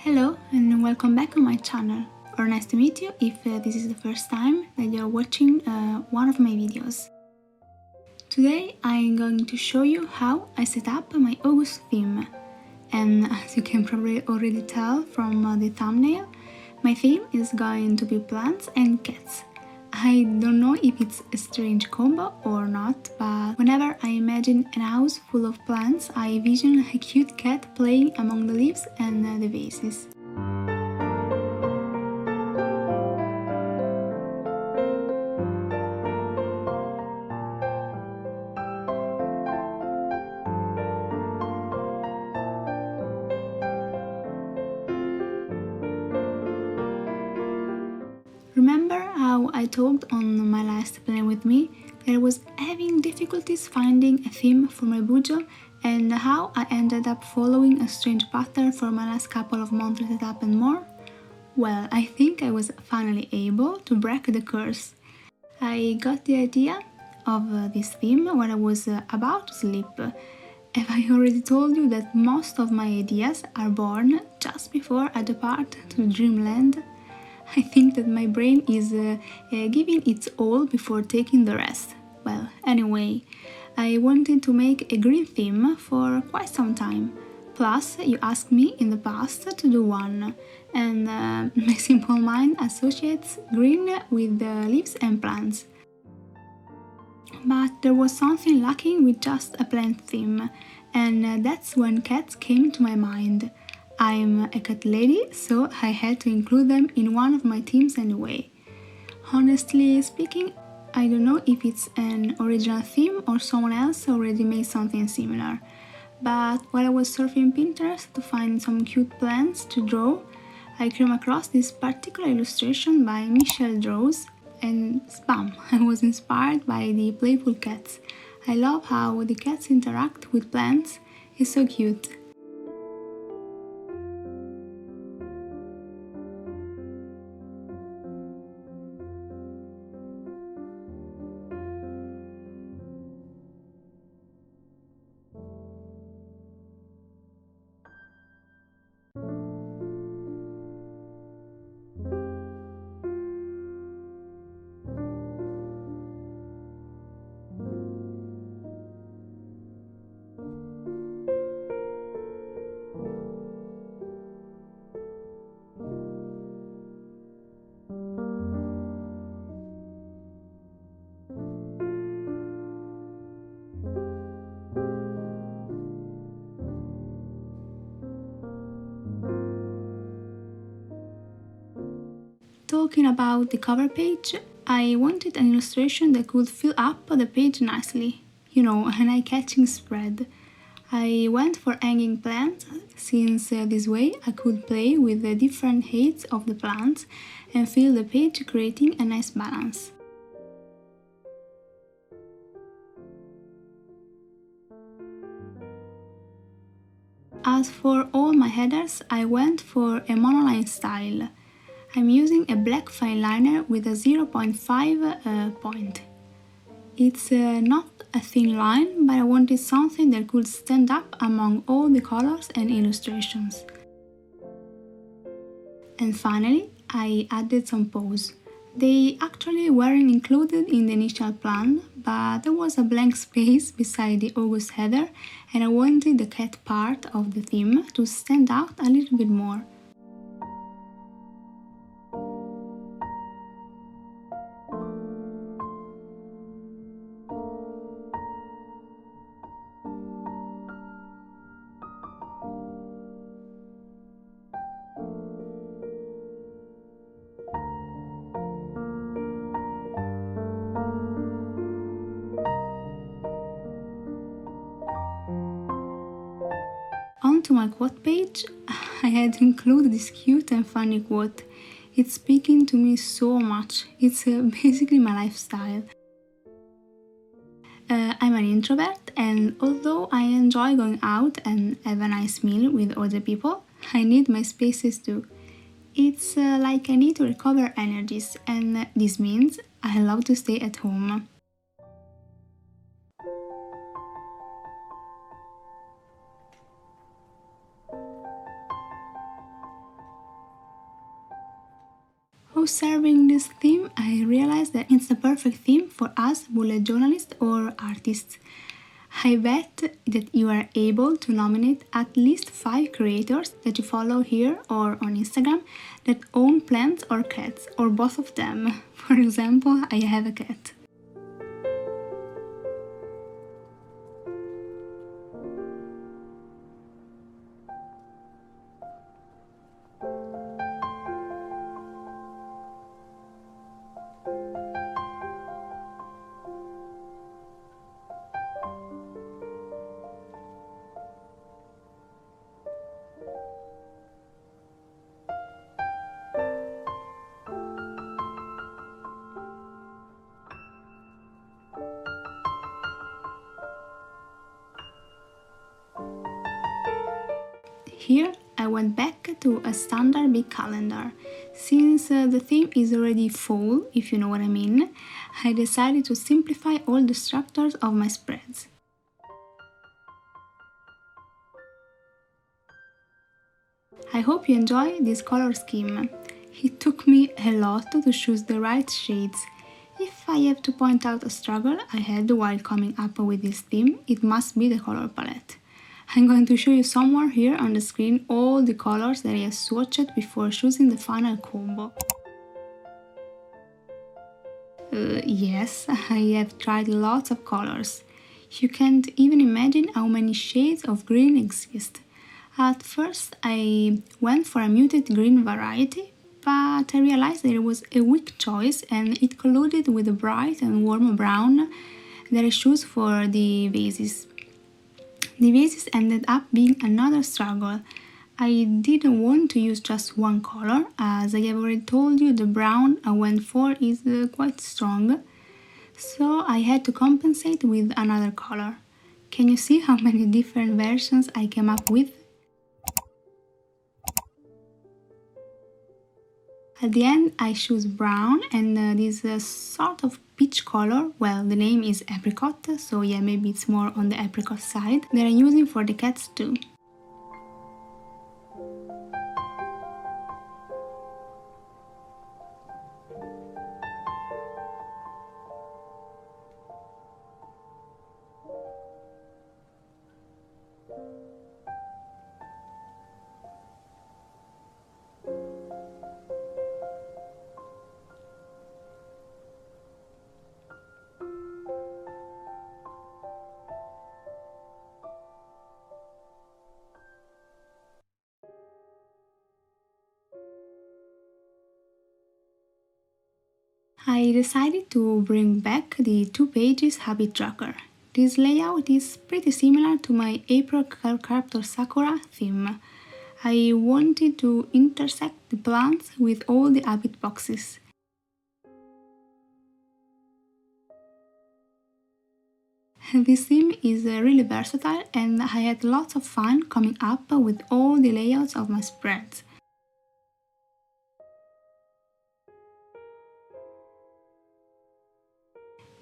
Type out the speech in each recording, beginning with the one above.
Hello and welcome back on my channel, or nice to meet you if this is the first time that you're watching one of my videos. Today I'm going to show you how I set up my August theme, and as you can probably already tell from the thumbnail, my theme is going to be plants and cats. I don't know if it's a strange combo or not, but whenever I imagine a house full of plants, I vision a cute cat playing among the leaves and the vases. Remember how I told on my last plan with me that I was having difficulties finding a theme for my Bujo and how I ended up following a strange pattern for my last couple of monthly setup and more? Well, I think I was finally able to break the curse. I got the idea of this theme when I was about to sleep. Have I already told you that most of my ideas are born just before I depart to dreamland? I think that my brain is giving its all before taking the rest. Well, anyway, I wanted to make a green theme for quite some time. Plus, you asked me in the past to do one, and my simple mind associates green with leaves and plants. But there was something lacking with just a plant theme, and that's when cats came to my mind. I'm a cat lady, so I had to include them in one of my themes anyway. Honestly speaking, I don't know if it's an original theme or someone else already made something similar. But while I was surfing Pinterest to find some cute plants to draw, I came across this particular illustration by Michelle Draws, and spam, I was inspired by the playful cats. I love how the cats interact with plants, it's so cute. Talking about the cover page, I wanted an illustration that could fill up the page nicely. You know, an eye-catching spread. I went for hanging plants, since this way I could play with the different heights of the plants and fill the page, creating a nice balance. As for all my headers, I went for a monoline style. I'm using a black fine liner with a 0.5 point. It's not a thin line, but I wanted something that could stand up among all the colors and illustrations. And finally, I added some paws. They actually weren't included in the initial plan, but there was a blank space beside the August header and I wanted the cat part of the theme to stand out a little bit more. Onto my quote page, I had to include this cute and funny quote. It's speaking to me so much, it's basically my lifestyle. I'm an introvert, and although I enjoy going out and have a nice meal with other people, I need my spaces too. It's like I need to recover energies, and this means I love to stay at home. Observing this theme, I realized that it's the perfect theme for us bullet journalists or artists. I bet that you are able to nominate at least 5 creators that you follow here or on Instagram that own plants or cats, or both of them. For example, I have a cat. Here I went back to a standard big calendar. Since the theme is already fall, if you know what I mean, I decided to simplify all the structures of my spreads. I hope you enjoy this color scheme. It took me a lot to choose the right shades. If I have to point out a struggle I had while coming up with this theme, it must be the color palette. I'm going to show you somewhere here on the screen all the colors that I have swatched before choosing the final combo. Yes, I have tried lots of colors. You can't even imagine how many shades of green exist. At first I went for a muted green variety, but I realized that it was a weak choice and it colluded with the bright and warm brown that I chose for the vases. The vases ended up being another struggle. I didn't want to use just one color, as I have already told you the brown I went for is quite strong, so I had to compensate with another color. Can you see how many different versions I came up with? At the end I choose brown and this sort of peach color, well the name is apricot, so yeah, maybe it's more on the apricot side, that I'm using for the cats too. I decided to bring back the 2 pages habit tracker. This layout is pretty similar to my April Character Sakura theme. I wanted to intersect the plants with all the habit boxes. This theme is really versatile and I had lots of fun coming up with all the layouts of my spreads.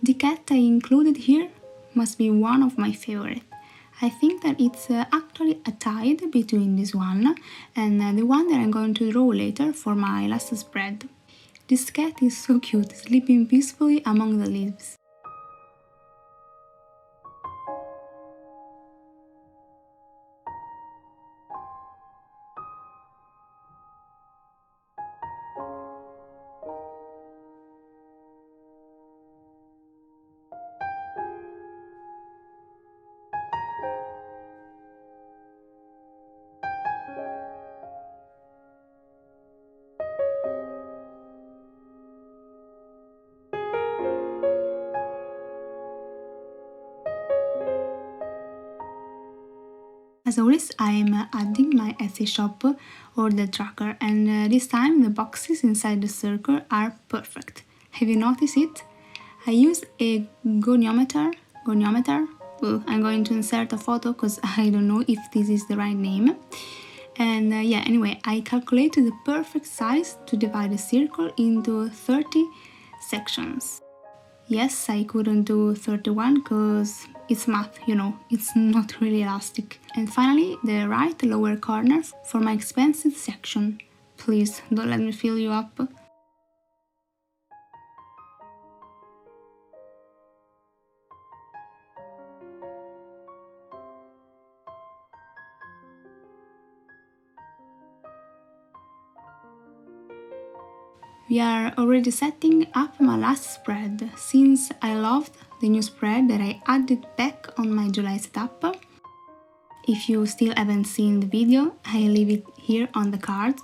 The cat I included here must be one of my favorite. I think that it's actually a tie between this one and the one that I'm going to draw later for my last spread. This cat is so cute, sleeping peacefully among the leaves. As always, I'm adding my Etsy shop order tracker, and this time the boxes inside the circle are perfect. Have you noticed it? I used a goniometer. I'm going to insert a photo because I don't know if this is the right name. And yeah, anyway, I calculated the perfect size to divide the circle into 30 sections. Yes, I couldn't do 31 because it's math, you know, it's not really elastic. And finally, the right lower corner for my expensive section. Please, don't let me fill you up. We are already setting up my last spread, since I loved the new spread that I added back on my July setup. If you still haven't seen the video, I leave it here on the card.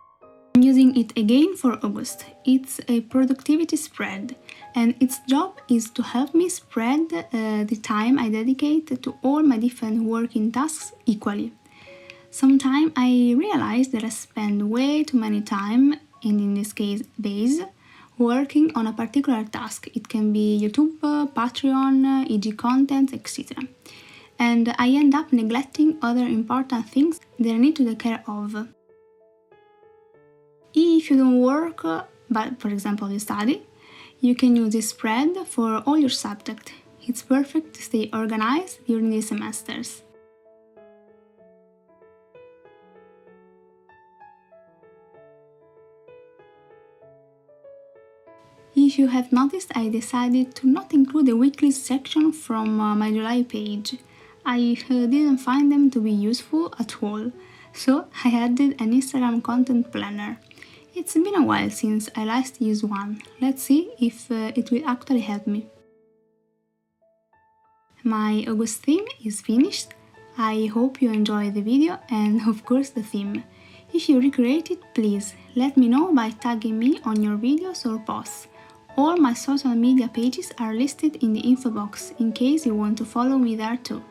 I'm using it again for August. It's a productivity spread, and its job is to help me spread the time I dedicate to all my different working tasks equally. Sometimes I realize that I spend way too many time, and in this case days, working on a particular task. It can be YouTube, Patreon, EG content, etc. And I end up neglecting other important things that I need to take care of. If you don't work, but for example you study, you can use this spread for all your subjects. It's perfect to stay organized during these semesters. If you have noticed, I decided to not include the weekly section from my July page. I didn't find them to be useful at all, so I added an Instagram content planner. It's been a while since I last used one. Let's see if it will actually help me. My August theme is finished. I hope you enjoyed the video and of course the theme. If you recreate it, please let me know by tagging me on your videos or posts. All my social media pages are listed in the info box in case you want to follow me there too.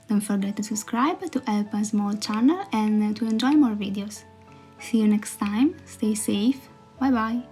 Don't forget to subscribe to help my small channel and to enjoy more videos. See you next time, stay safe, bye bye!